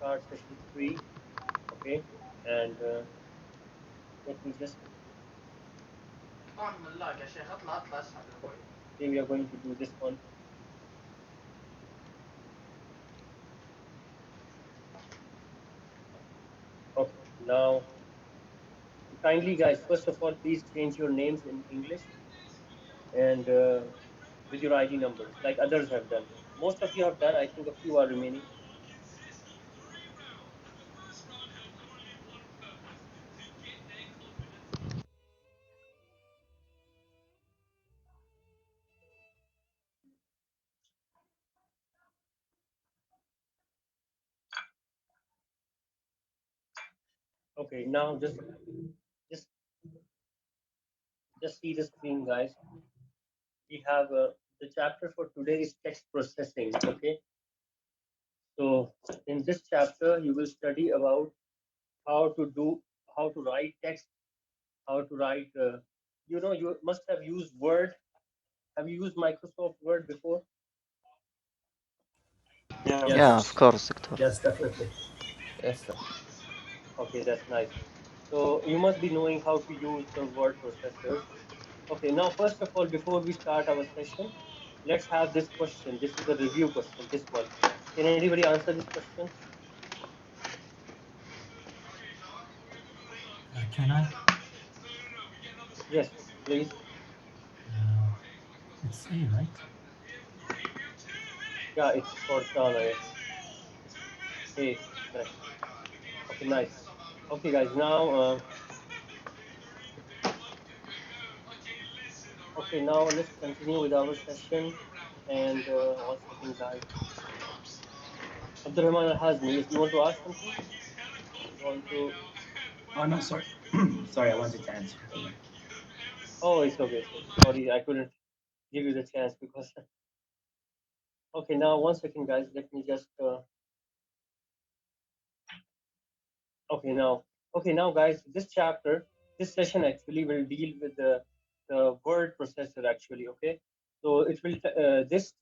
start session 3. Okay, and let me just. Okay, we are going to do this one. Okay, now kindly guys, first of all, please change your names in English and with your ID numbers, like others have done. Most of you have done. I think a few are remaining. Okay, now just see the screen, guys. We have the chapter for today is text processing. Okay, so in this chapter you will study about how to write text, how to write. You must have used Word. Have you used Microsoft Word before? Yeah, Yeah, of course, Doctor. yes, definitely. Yes, sir. Okay, that's nice. So you must be knowing how to use the word processors. Okay, now first of all, before we start our session, let's have this question. This is a review question, this one. Can anybody answer this question? Can I? Yes, please. It's A, right? Yeah, it's Cortana. Yes. Hey, correct. Okay, nice. Okay, guys, now, okay, now let's continue with our session. And one second, guys. Abdurrahman Al-Hazmi, if you want to ask something, you want to. Oh, no, sorry. Sorry, I wanted to answer. Oh, it's okay. Sorry, I couldn't give you the chance because. Okay, now one second, guys. Let me just. Okay, now, guys. This session actually will deal with the word processor. Actually, okay. So it will. This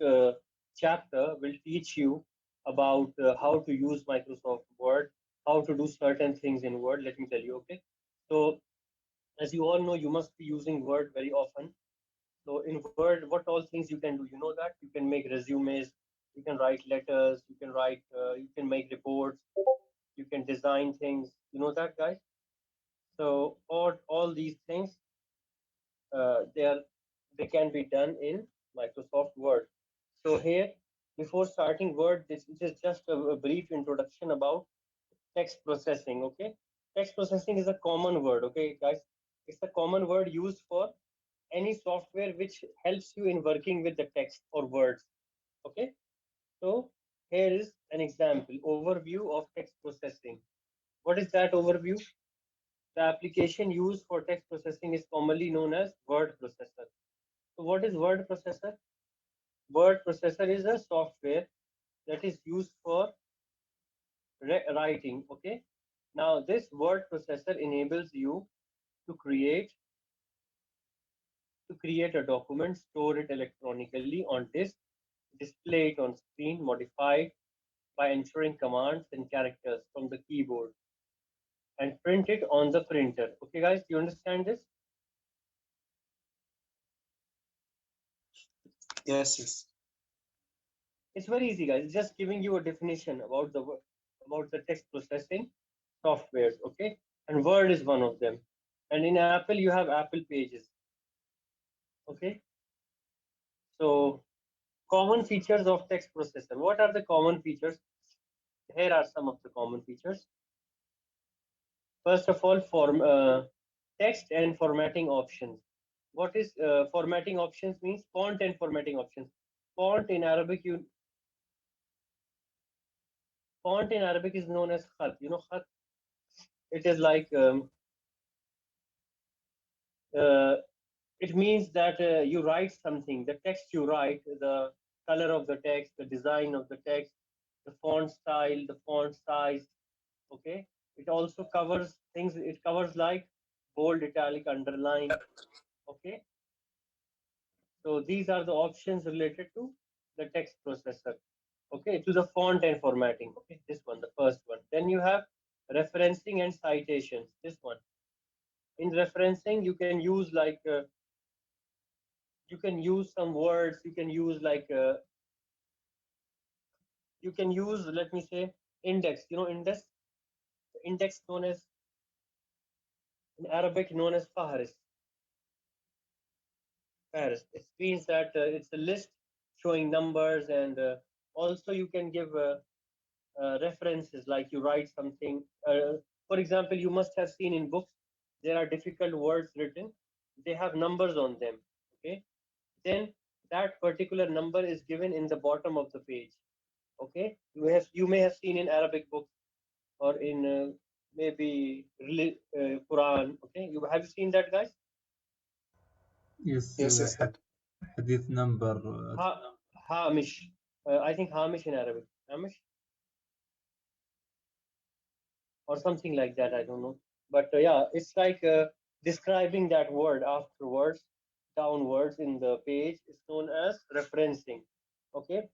chapter will teach you about how to use Microsoft Word, how to do certain things in Word. Let me tell you. Okay. So as you all know, you must be using Word very often. So in Word, what all things you can do? You know that you can make resumes, you can write letters, you can make reports, you can design things. You know that, guys. So all these things, they can be done in Microsoft Word. So here, before starting Word, this is just a brief introduction about text processing. Okay, text processing is a common word. Okay, guys, it's a common word used for any software which helps you in working with the text or words. Okay, so here is an example overview of text processing. What is that overview? The application used for text processing is commonly known as word processor. So what is word processor? Word processor is a software that is used for writing. Okay, now this word processor enables you to create a document, store it electronically on disk, display it on screen, modify it by entering commands and characters from the keyboard, and print it on the printer. Okay, guys, do you understand this? Yes, yes. It's very easy, guys. It's just giving you a definition about the text processing softwares. Okay, and Word is one of them. And in Apple, you have Apple Pages. Okay, so common features of text processor. What are the common features? Here are some of the common features. First of all, text and formatting options. What is formatting options means? Font and formatting options. Font in Arabic, font in Arabic is known as khat. You know khat. It is like uh, it means that you write something. The text you write, the color of the text, the design of the text, the font style, the font size. Okay. It also covers things. It covers like bold, italic, underline. Okay. So these are the options related to the text processor. Okay, to the font and formatting. Okay, this one, the first one. Then you have referencing and citations. This one. In referencing, you can use like you can use some words. You can use like you can use, let me say, index. You know, index known as in Arabic known as faharis. Faharis. It means that it's a list showing numbers, and also you can give references, like you write something. For example, you must have seen in books there are difficult words written. They have numbers on them. Okay, then that particular number is given in the bottom of the page. Okay, you may have seen in Arabic books or in maybe Quran. Okay, you seen that, guys? Yes, Yes, yes. hadith number. Hamish. I think Hamish in Arabic. Hamish or something like that. I don't know. But yeah, it's like describing that word afterwards, downwards in the page is known as referencing. Okay.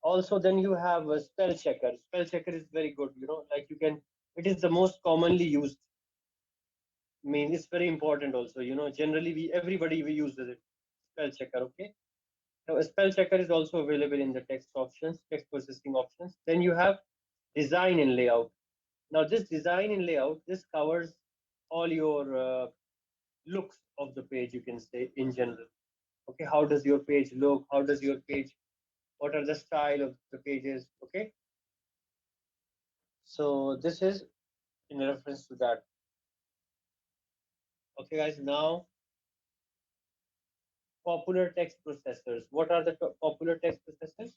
Also, then you have a spell checker. Spell checker is very good. You know, like you can. It is the most commonly used. I mean, it's very important also. You know, generally everybody we uses it. Spell checker. Okay. Now, a spell checker is also available in the text options, text processing options. Then you have design and layout. Now, this design and layout, this covers all your looks of the page, you can say, in general. Okay, how does your page look? How does your page, what are the style of the pages? Okay, so this is in reference to that. Okay, guys, now popular text processors. What are the popular text processors?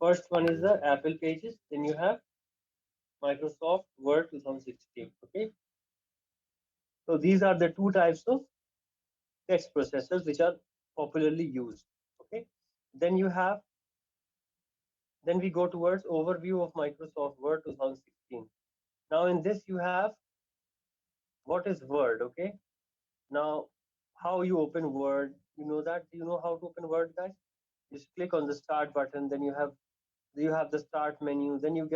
First one is the Apple Pages. Then you have Microsoft Word 2016. Okay, so these are the two types of text processors which are popularly used. Okay, then you have, then we go towards overview of Microsoft Word 2016. Now in this you have what is Word. Okay, now how you open Word, you know that. Do you know how to open Word, guys? Just click on the start button, then you have the start menu, then you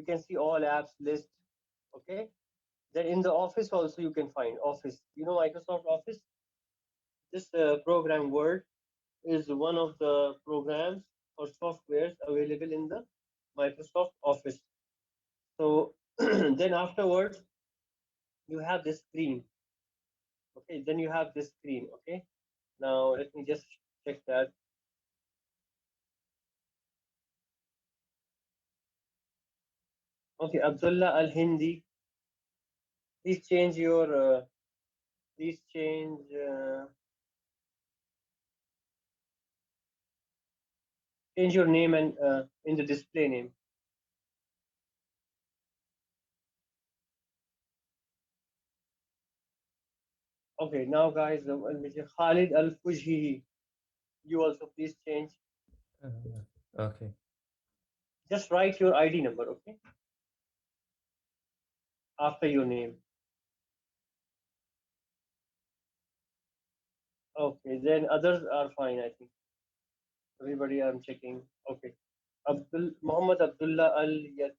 can see all apps list. Okay, then in the Office also you can find Office. You know Microsoft Office. This program Word is one of the programs or softwares available in the Microsoft Office. So then afterwards you have this screen. Okay, then you have this screen. Okay, now let me just check that. Okay, Abdullah Al Hindi, please change your please change change your name and in the display name. Okay, now guys, Khalid Al Fujhi, you also please change. Okay. Just write your ID number, okay, after your name. Okay, then others are fine, I think. Everybody I'm checking. Okay. Muhammad Abdullah Al Yad.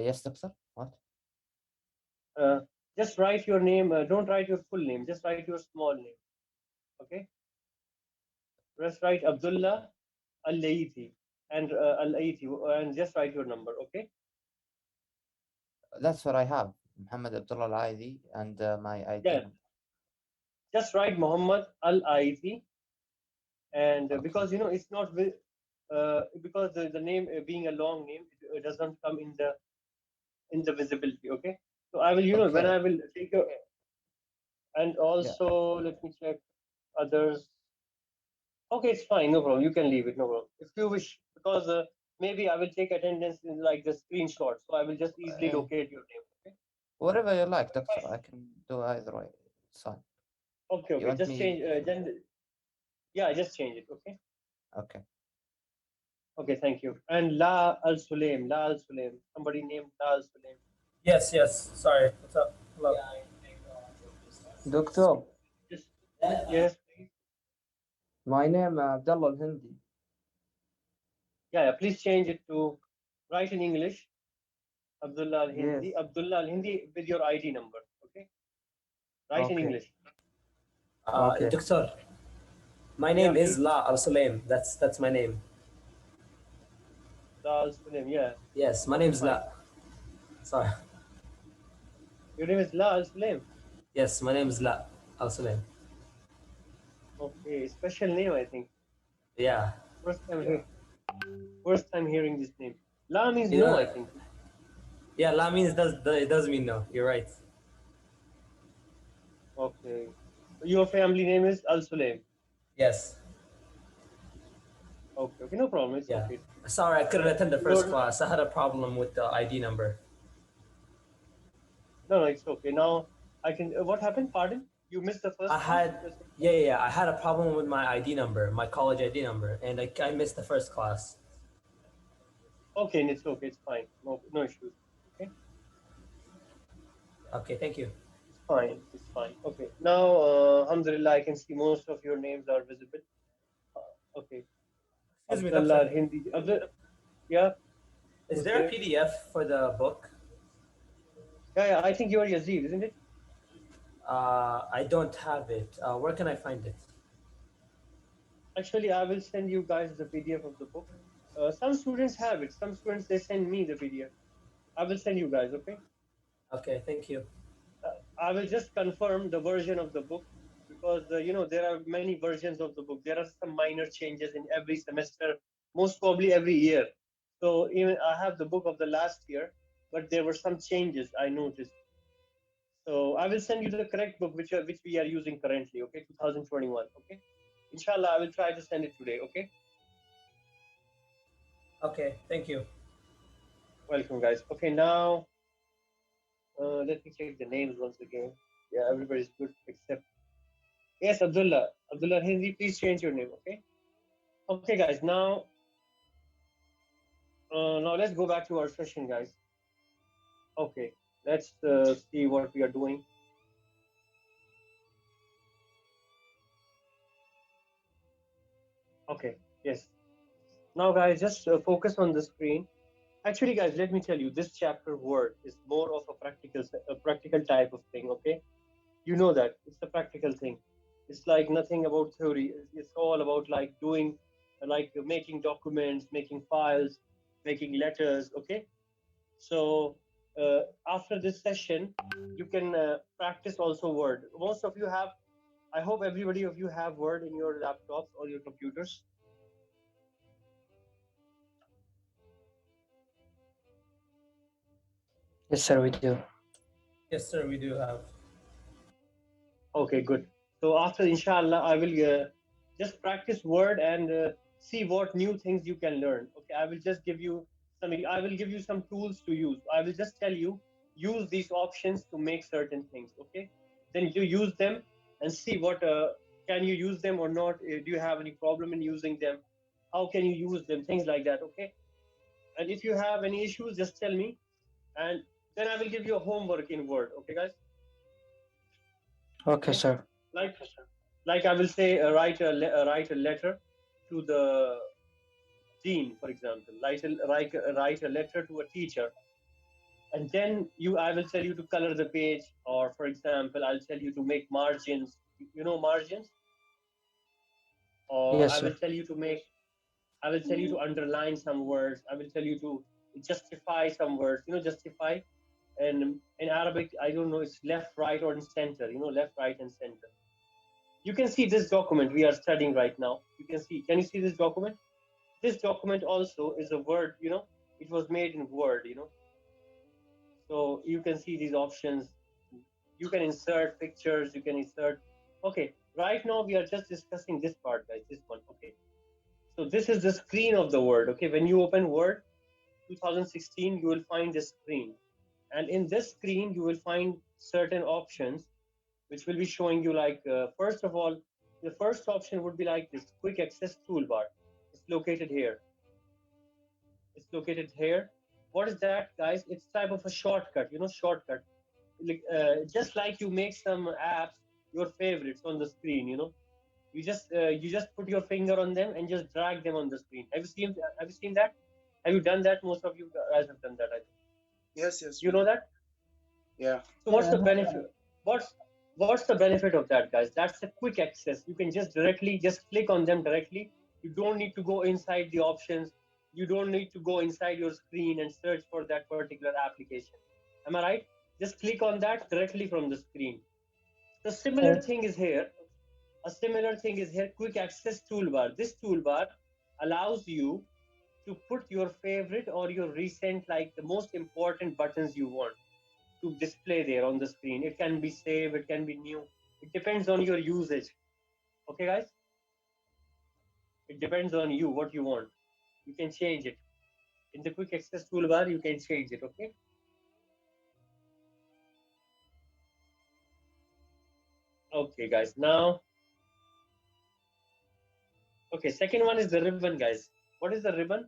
Yes, doctor. What? Just write your name. Don't write your full name. Just write your small name. Okay. Just write Abdullah Al Laiti and Al Laiti and just write your number. Okay. That's what I have. Muhammad Abdullah Al-Aidi and my ID. Yeah. Just write Muhammad Al Aiti, and Okay. because you know it's not because the name being a long name, it doesn't come in the visibility. Okay. So I will, you know, when Okay. I will take your, and also let me check others. Okay, it's fine, no problem. You can leave it, no problem. If you wish, because maybe I will take attendance in like the screenshot, so I will just easily locate your name. Okay. Whatever you like, doctor. I can do either way. It's fine. Okay. You want Just me? change. Then yeah, just change it. Okay. Okay. Okay. Thank you. And La Al Sulaim. La Al Sulaim. Somebody named La Al Sulaim. Yes, yes. Sorry. What's up? Hello. Doctor, Just yes, please. my name Abdullah Al Hindi. Yeah. Please change it to Write in English. Abdullah Al Hindi. Yes. Abdullah Al Hindi with your ID number. Okay. Write in Okay. English. Okay. Doctor, my Yeah, name is please. La Al Sulaim. That's my name. Al Suleim. Yeah. Yes, my Okay, name is fine. La. Sorry. Your name is La Al Suleim. Yes, my name is La Al Sulaim. Okay. Special name, I think. Yeah. First time hearing this name. La means You no, know, I think. yeah, La means it does mean no. You're right. Okay. Your family name is Al Suleim. Yes. Okay. Okay. No problem. It's Yeah. okay. Sorry, I couldn't attend the first No, class. I had a problem with the ID number. no, it's okay. Now I can. What happened? Pardon? You missed the first I class? had, yeah. I had a problem with my ID number, my college ID number, and I missed the first class. Okay, and it's okay. It's fine. No, no issues. Okay. Okay, thank you. It's fine. It's fine. Okay. Now, Alhamdulillah, I can see most of your names are visible. Okay. Excuse me, Abdullah doctor. Hindi. Yeah. Is Who's there a there? PDF for the book? Yeah. I think you are Yazid, isn't it? I don't have it. Where can I find it? Actually, I will send you guys the PDF of the book. Some students have it. Some students they send me the PDF. I will send you guys. Okay. Okay, thank you. I will just confirm the version of the book because there are many versions of the book. There are some minor changes in every semester, most probably every year. So even I have the book of the last year, but there were some changes I noticed. So I will send you the correct book which we are using currently. Okay, 2021. Okay, inshallah I will try to send it today. Okay. Okay, thank you. Welcome, guys. Okay, now let me check the names once again. Yeah, everybody's good except yes, Abdullah. Abdullah Hindi, please change your name. Okay. Okay, guys. Now let's go back to our session, guys. Okay, let's see what we are doing. Okay, yes. Now, guys, just focus on the screen. Actually, guys, let me tell you, this chapter word is more of a practical type of thing. Okay, you know that it's a practical thing. It's like nothing about theory. It's all about like doing, like making documents, making files, making letters. Okay, so after this session, you can practice also Word. Most of you have, I hope everybody of you have Word in your laptops or your computers. Yes, sir, we do. Yes, sir, we do have. Okay, good. So after inshallah, I will just practice Word and see what new things you can learn. Okay, I will just give you I will give you some tools to use. I will just tell you, use these options to make certain things. Okay, then you use them and see what can you use them or not. Do you have any problem in using them? How can you use them? Things like that. Okay, and if you have any issues, just tell me, and then I will give you a homework in Word. Okay, guys. Okay, sir. Like I will say, write a letter to the dean, for example. Write a letter to a teacher, and then I will tell you to color the page, or for example, I'll tell you to make margins. You know margins, or Yes, I sir. will tell you to make. I will tell you to underline some words. I will tell you to justify some words. Justify. And in Arabic, I don't know, it's left, right, or in center. Left, right, and center. You can see this document we are studying right now. Can you see this document? This document also is a Word, it was made in Word, So you can see these options. You can insert pictures, you can insert. Okay, right now we are just discussing this part, guys, this one. Okay. So this is the screen of the Word. Okay, when you open Word 2016, you will find this screen. And in this screen, you will find certain options which will be showing you like, first of all, the first option would be like this quick access toolbar. It's located here. It's located here. What is that, guys? It's type of a shortcut, shortcut. Just like you make some apps, your favorites on the screen, you just put your finger on them and just drag them on the screen. Have you seen that? Have you done that? Most of you guys have done that, I think. Yes, yes. You know that? Yeah. So what's the benefit? What's the benefit of that, guys? That's a quick access. You can just click on them directly. You don't need to go inside the options. You don't need to go inside your screen and search for that particular application. Am I right? Just click on that directly from the screen. The similar thing is here. A similar thing is here, quick access toolbar. This toolbar allows you to put your favorite or your recent, like the most important buttons you want to display there on the screen. It can be save, it can be new. It depends on your usage. Okay, guys? It depends on you, what you want. You can change it. In the quick access toolbar, you can change it, okay? Okay, guys, now, okay, second one is the ribbon, guys. What is the ribbon?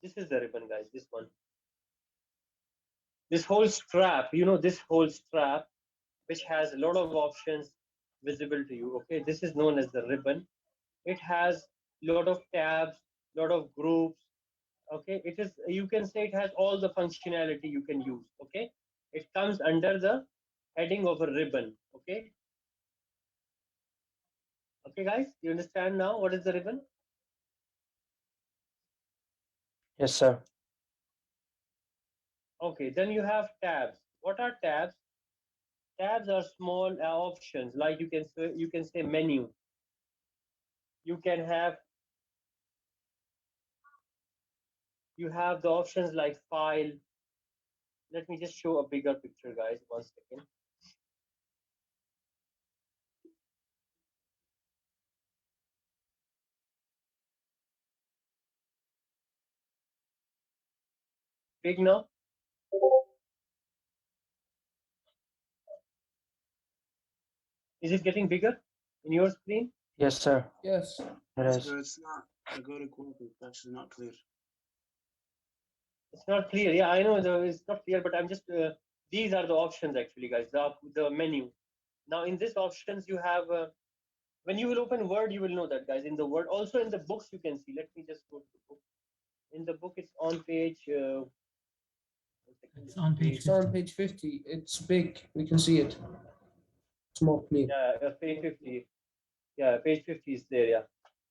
This is the ribbon, guys, this one. This whole strap, this whole strap, which has a lot of options visible to you, okay? This is known as the ribbon. It has a lot of tabs, lot of groups, okay? It is, you can say it has all the functionality you can use, okay? It comes under the heading of a ribbon, okay? Okay, guys, you understand now what is the ribbon? Yes, sir. Okay, then you have tabs. What are tabs? Tabs are small options, like you can say menu. You have the options like file. Let me just show a bigger picture, guys. 1 second. Big now? Is it getting bigger in your screen? Yes, sir. Yes. It is. So it's not, I go to Google, it's actually not clear. It's not clear. Yeah, I know it's not clear, but I'm just, these are the options actually, guys, the menu. Now in this options, you have, when you will open Word, you will know that, guys. In the Word, also in the books, you can see. Let me just go to the book. In the book, it's on page. It's on page It's on 50. page 50. It's big. We can see it. It's more clear. Yeah, page 50. Yeah, page 50 is there. Yeah,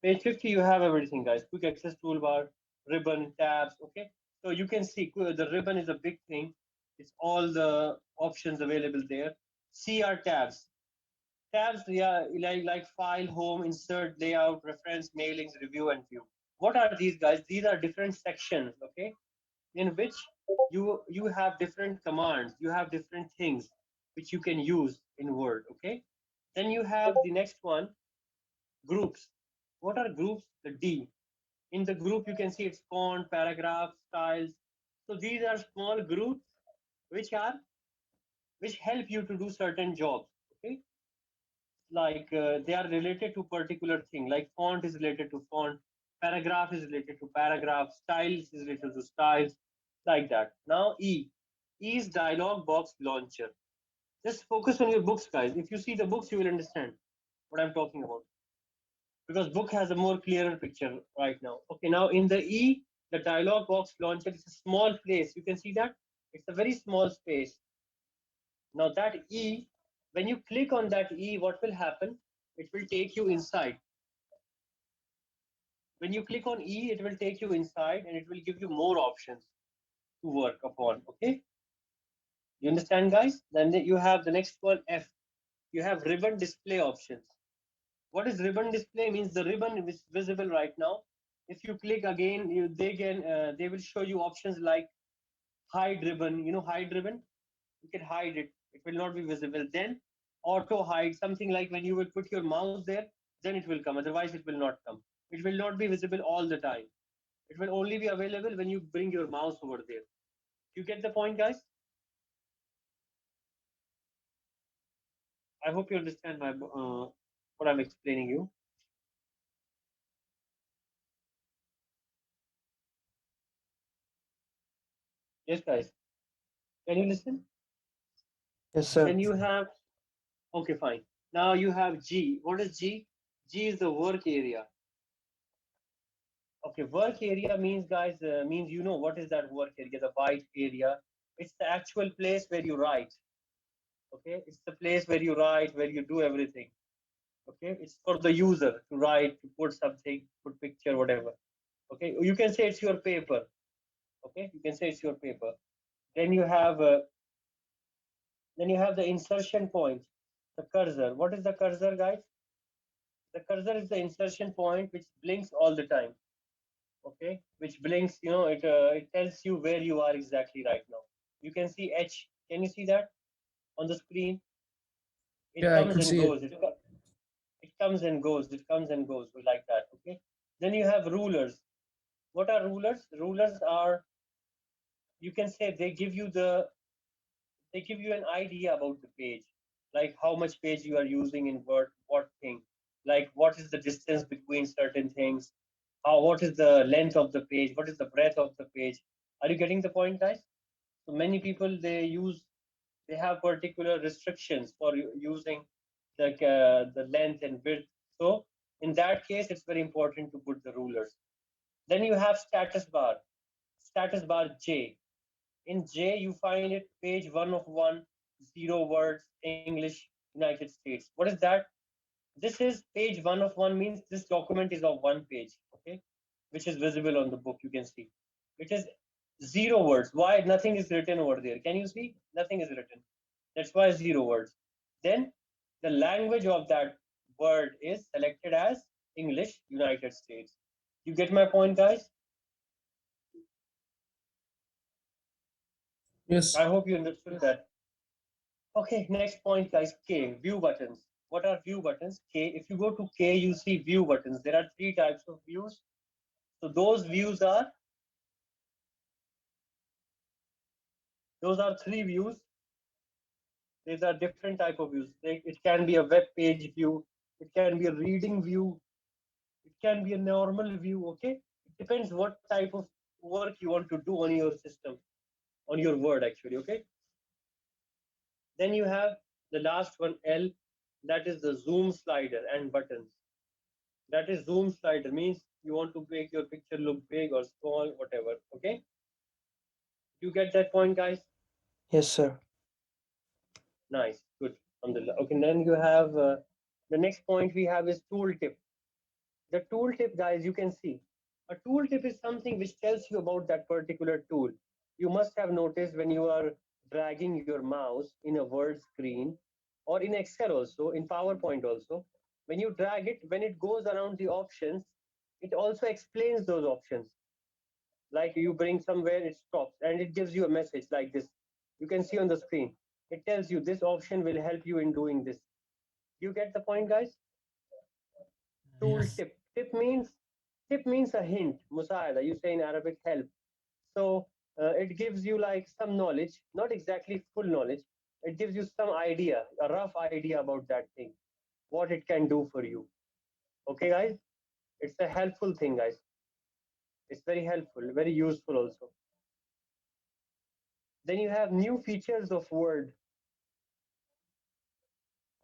page 50. You have everything, guys. Quick access toolbar, ribbon, tabs. Okay, so you can see the ribbon is a big thing. It's all the options available there. C are tabs. Tabs, yeah, like file, home, insert, layout, reference, mailings, review, and view. What are these, guys? These are different sections, okay, in which you have different commands, you have different things which you can use in Word, okay? Then you have the next one, groups. What are groups? The D. In the group, you can see it's font, paragraph, styles. So these are small groups which help you to do certain jobs, okay? Like they are related to particular thing, like font is related to font, paragraph is related to paragraph, styles is related to styles, like that. Now E is dialog box launcher. Just focus on your books, guys. If you see the books, you will understand what I'm talking about, because book has a more clearer picture right now. Okay, now in the E, the dialog box launcher is a small place. You can see that it's a very small space. Now that E, when you click on that E, what will happen? It will take you inside. When you click on E, it will take you inside and it will give you more options to work upon. Okay, you understand, guys? Then you have the next one, F. You have ribbon display options. What is ribbon display? Means the ribbon is visible right now. If you click again, they will show you options like hide ribbon. You know, hide ribbon. You can hide it. It will not be visible. Then auto hide, something like when you will put your mouse there, then it will come. Otherwise, it will not come. It will not be visible all the time. It will only be available when you bring your mouse over there. You get the point, guys? I hope you understand my what I'm explaining you. Yes, guys. Can you listen? Yes, sir. Then you have, okay, fine. Now you have G. What is G? G is the work area. Okay, work area means, guys, means you know what is that work area, the white area. It's the actual place where you write. Okay, it's the place where you write, where you do everything. Okay, it's for the user to write, to put something, put picture, whatever. Okay, you can say it's your paper. Okay, you can say it's your paper. Then you have the insertion point, the cursor. What is the cursor, guys? The cursor is the insertion point which blinks all the time. Okay, which blinks, you know, it tells you where you are exactly right now. You can see H. Can you see that on the screen? It Yeah, I comes can and see it. goes. It comes and goes. It comes and goes like that. Okay. Then you have rulers. What are rulers? Rulers are, you can say, they give you an idea about the page, like how much page you are using in Word, what thing, like what is the distance between certain things, how, what is the length of the page, what is the breadth of the page. Are you getting the point, guys? So many people, they have particular restrictions for using the length and width. So in that case, it's very important to put the rulers. Then you have status bar J. In J, you find it page 1 of 1, 0 words, English, United States. What is that? This is page 1 of 1 means this document is of one page, okay, which is visible on the book. You can see it is 0 words. Why? Nothing is written over there. Can you see? Nothing is written. That's why 0 words. Then the language of that word is selected as English, United States. You get my point, guys? Yes. I hope you understood that. Okay, next point, guys. K, view buttons. What are view buttons? K, if you go to K, you see view buttons. There are 3 types of views. So those are 3 views. These are different type of views. It can be a web page view. It can be a reading view. It can be a normal view. Okay, it depends what type of work you want to do on your system, on your Word actually. Okay. Then you have the last one, L. That is the zoom slider and buttons. That is zoom slider, means you want to make your picture look big or small, whatever. Okay, you get that point, guys? Yes, sir. Nice, good. Alhamdulillah. Okay, then you have the next point we have is tooltip. The tooltip, guys, you can see a tooltip is something which tells you about that particular tool. You must have noticed when you are dragging your mouse in a Word screen, or in Excel also, in PowerPoint also, when you drag it, when it goes around the options, it also explains those options. Like you bring somewhere, it stops and it gives you a message like this. You can see on the screen, it tells you this option will help you in doing this. You get the point, guys? Tool Yes. tip means a hint, musaida, you say in Arabic, help. So it gives you like some knowledge, not exactly full knowledge. It gives you some idea, a rough idea about that thing, what it can do for you. Okay, guys, it's a helpful thing, guys. It's very helpful, very useful also. Then you have new features of Word.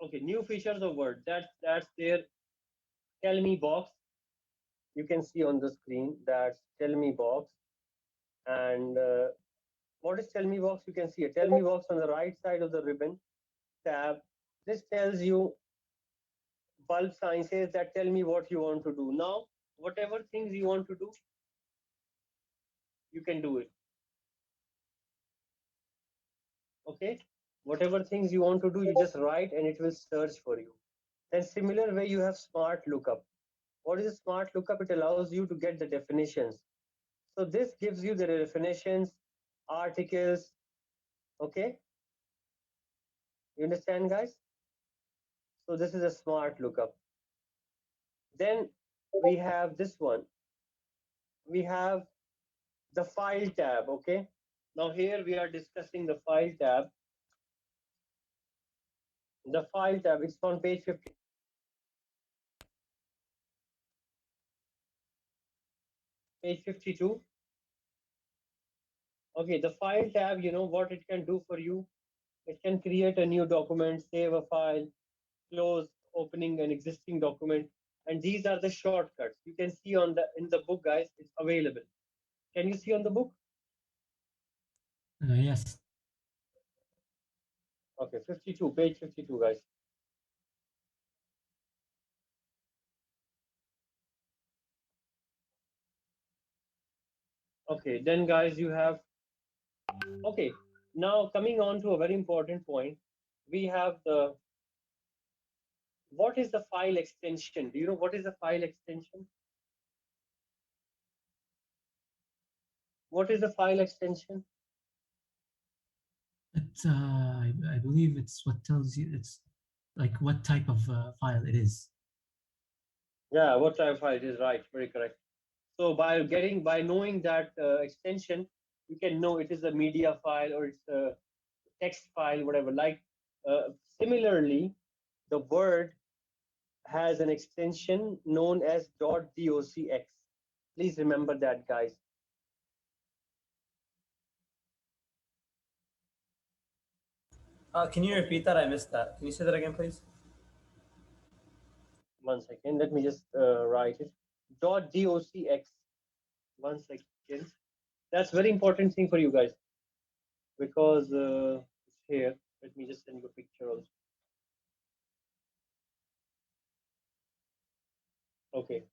Okay, new features of Word. That's their tell me box. You can see on the screen that's tell me box. And what is tell me box? You can see a tell me box on the right side of the ribbon tab. This tells you bulb sign says that tell me what you want to do. Now, whatever things you want to do, you can do it. Okay, whatever things you want to do, you just write and it will search for you. Then similar way, you have smart lookup. What is a smart lookup? It allows you to get the definitions. So this gives you the definitions, articles. Okay, you understand, guys? So this is a smart lookup. Then we have this one. We have the file tab. Okay, now here we are discussing the file tab. The file tab, it's on page 50. Page 52. Okay, the file tab, you know what it can do for you? It can create a new document, save a file, close, opening an existing document. and these are the shortcuts. You can see on the in the book, guys, it's available. Can you see on the book? Yes. Okay, 52, page 52, guys. Okay, then guys, you have, okay, now coming on to a very important point, we have the, what is the file extension? Do you know what is the file extension? What is the file extension? I believe it's what tells you, it's like what type of file it is. Yeah, what type of file it is, right, very correct. So by knowing that extension, you can know it is a media file or it's a text file, whatever. Like similarly, the Word has an extension known as .docx. Please remember that, guys. Can you repeat that? I missed that. Can you say that again, please? 1 second, let me just write it. .docx. 1 second. That's very important thing for you guys, because it's here. Let me just send you a picture also. Okay.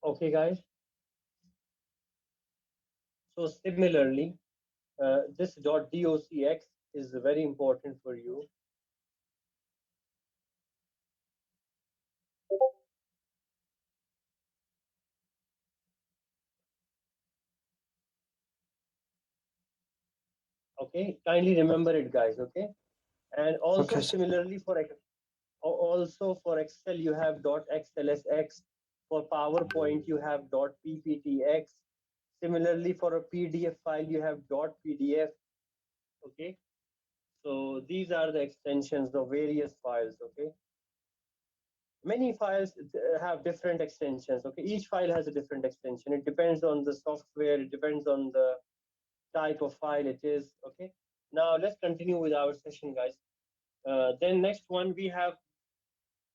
Okay, guys. So similarly, this .docx is very important for you. Okay, kindly remember it, guys. Okay, and also Okay, sir. similarly for Excel you have .xlsx. For PowerPoint you have .pptx. Similarly, for a PDF file you have .pdf. Okay, so these are the extensions of various files. Okay, many files have different extensions. Okay, each file has a different extension. It depends on the software, it depends on the type of file it is. Okay, now let's continue with our session, guys. Then next one, we have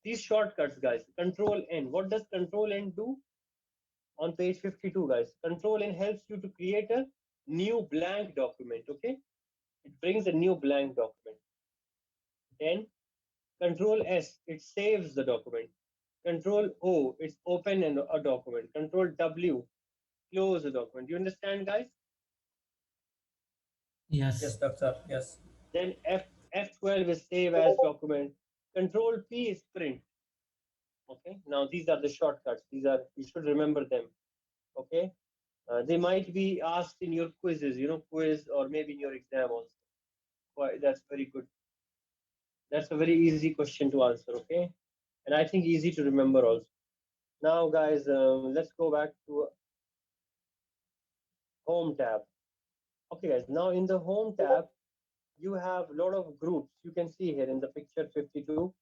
these shortcuts, guys. Control N. What does Control N do? On page 52, guys, Control N helps you to create a new blank document. Okay, it brings a new blank document. Then Control S, it saves the document. Control O, it's open a document. Control W, close the document. You understand, guys? Yes. Yes, doctor. Yes. Then F12 is save as document. Control P is print. Okay, now these are the shortcuts. These are, you should remember them. Okay, they might be asked in your quizzes, quiz, or maybe in your exam also. Why, that's very good. That's a very easy question to answer. Okay, and I think easy to remember also. Now, guys, let's go back to Home tab. Okay, guys, now in the Home tab, you have a lot of groups. You can see here in the picture 52.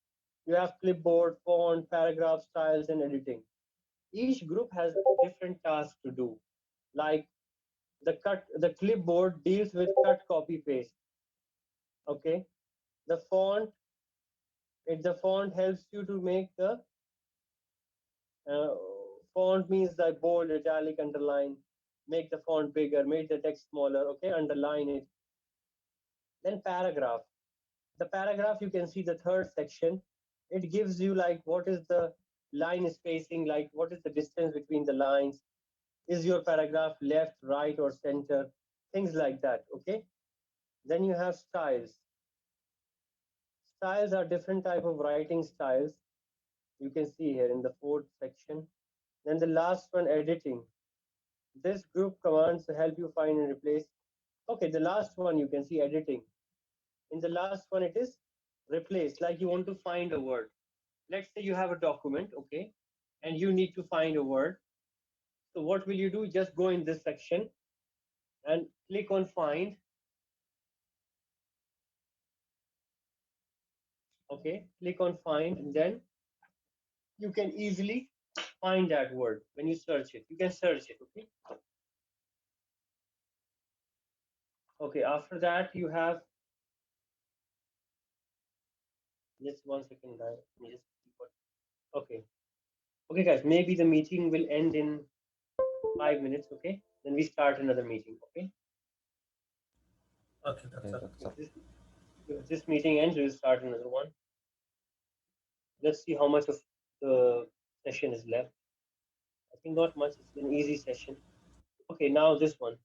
You have clipboard, font, paragraph, styles, and editing. Each group has different tasks to do. Like the clipboard deals with cut, copy, paste. Okay, the font helps you to make the font means the bold, italic, underline. Make the font bigger, make the text smaller. Okay, underline it. Then paragraph. The paragraph, you can see the third section. It gives you like what is the line spacing, like what is the distance between the lines. Is your paragraph left, right, or center? Things like that. Okay. Then you have styles. Styles are different type of writing styles. You can see here in the fourth section. Then the last one, editing. This group commands to help you find and replace. Okay, the last one you can see editing. In the last one, it is replace, like you want to find a word. Let's say you have a document, okay, and you need to find a word. So what will you do? Just go in this section and click on find. Okay, click on find, and then you can easily find that word when you search it. You can search it. Okay. Okay, after that you have, just 1 second guys. Let me just, okay. Okay guys, maybe the meeting will end in 5 minutes. Okay, then we start another meeting. Okay. Okay, Okay, doctor. doctor. If this meeting ends, we'll start another one. Let's see how much of the session is left. I think not much. It's an easy session. Okay, now this one.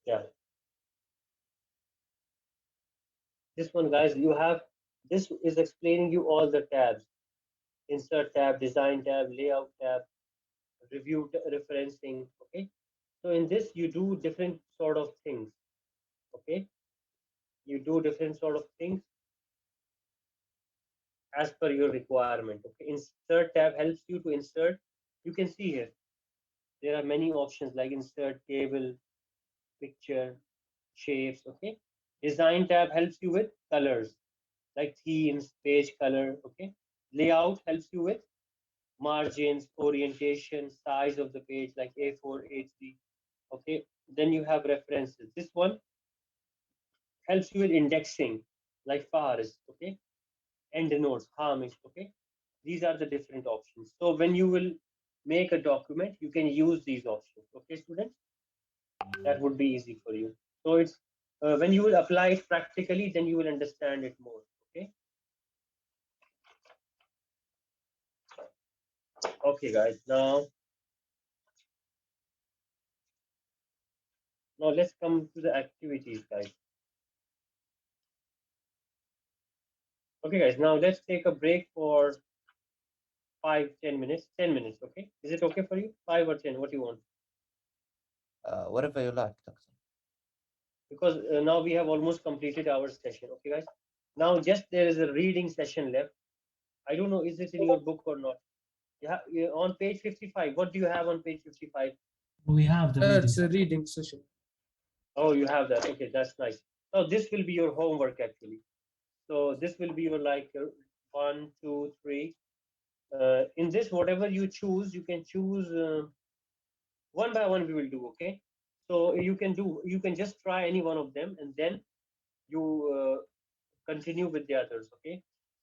Yeah. This one, guys, you have, this is explaining you all the tabs. Insert tab, design tab, layout tab, review referencing. Okay. So in this, you do different sort of things. Okay. You do different sort of things as per your requirement. Okay. Insert tab helps you to insert. You can see here, there are many options like insert table, picture, shapes. Okay. Design tab helps you with colors like themes, page color. Okay. Layout helps you with margins, orientation, size of the page like A4, A3. Okay. Then you have references. This one helps you with indexing like Faris. Okay. Endnotes, Hamish. Okay. These are the different options. So when you will make a document, you can use these options. Okay, students? That would be easy for you. So it's when you will apply it practically, then you will understand it more. Okay. Okay, guys. Now let's come to the activities, guys. Okay, guys. Now let's take a break for 5-10 minutes. 10 minutes. Okay. Is it okay for you? 5 or 10? What do you want? Whatever you like, doctor. Because now we have almost completed our session. Okay, guys. Now just there is a reading session left. I don't know, is it in your book or not? Yeah, on page 55. What do you have on page 55? We have the It's a reading. reading session. Oh, you have that. Okay, that's nice. So this will be your homework actually. So this will be your like 1, 2, 3. In this, whatever you choose, you can choose one by one. We will do. Okay. So you can just try any one of them, and then you continue with the others. Okay.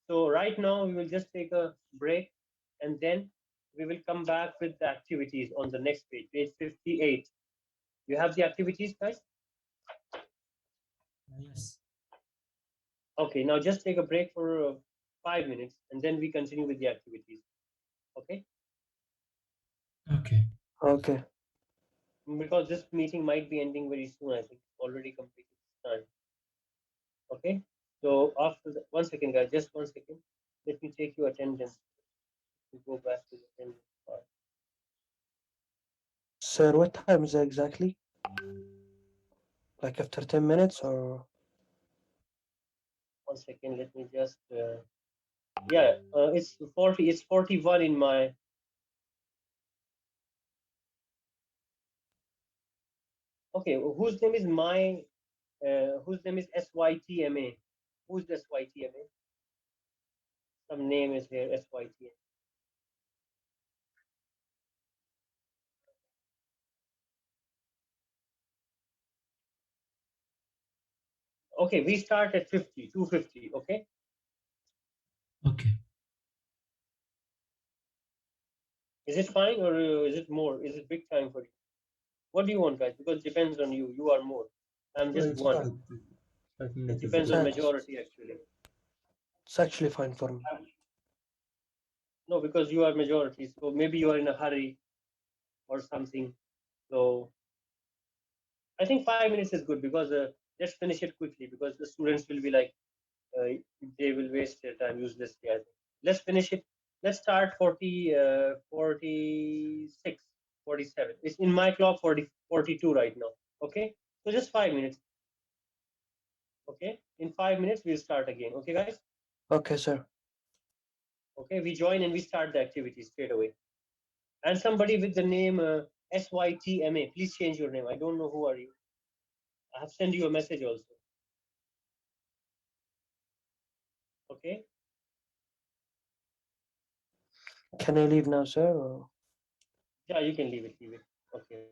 So right now we will just take a break, and then we will come back with the activities on the next page, page 58. You have the activities, guys? Yes. Okay, now just take a break for 5 minutes, and then we continue with the activities. Okay? Okay. Okay. Because this meeting might be ending very soon. I think already completed time. Okay? So after the, 1 second, guys, just 1 second. Let me take your attendance. We go back to the attendance part. Sir, what time is it exactly? Like after 10 minutes or? 1 second, let me just it's 40, it's 41 in my. Okay, whose name is whose name is SYTMA? Who's the SYTMA? Some name is here, SYTMA. Okay, we start at 50, 250, okay? Okay. Is it fine or is it more? Is it big time for you? What do you want, guys? Because it depends on you. You are more. I'm just It's one. fine. 5 It minutes is depends on good. Thanks. majority, actually. It's actually fine for me. No, because you are majority. So maybe you are in a hurry or something. So I think 5 minutes is good because let's finish it quickly because the students will be like, they will waste their time uselessly. I think. Let's finish it. Let's start 46, 47. It's in my clock 42 right now. Okay, so just 5 minutes. Okay, in 5 minutes we'll start again. Okay, guys. Okay, sir. Okay, we join and we start the activity straight away. And somebody with the name SYTMA. Please change your name. I don't know who are you. I have sent you a message also. Okay. Can I leave now, sir? Or? Yeah, you can leave it. Okay.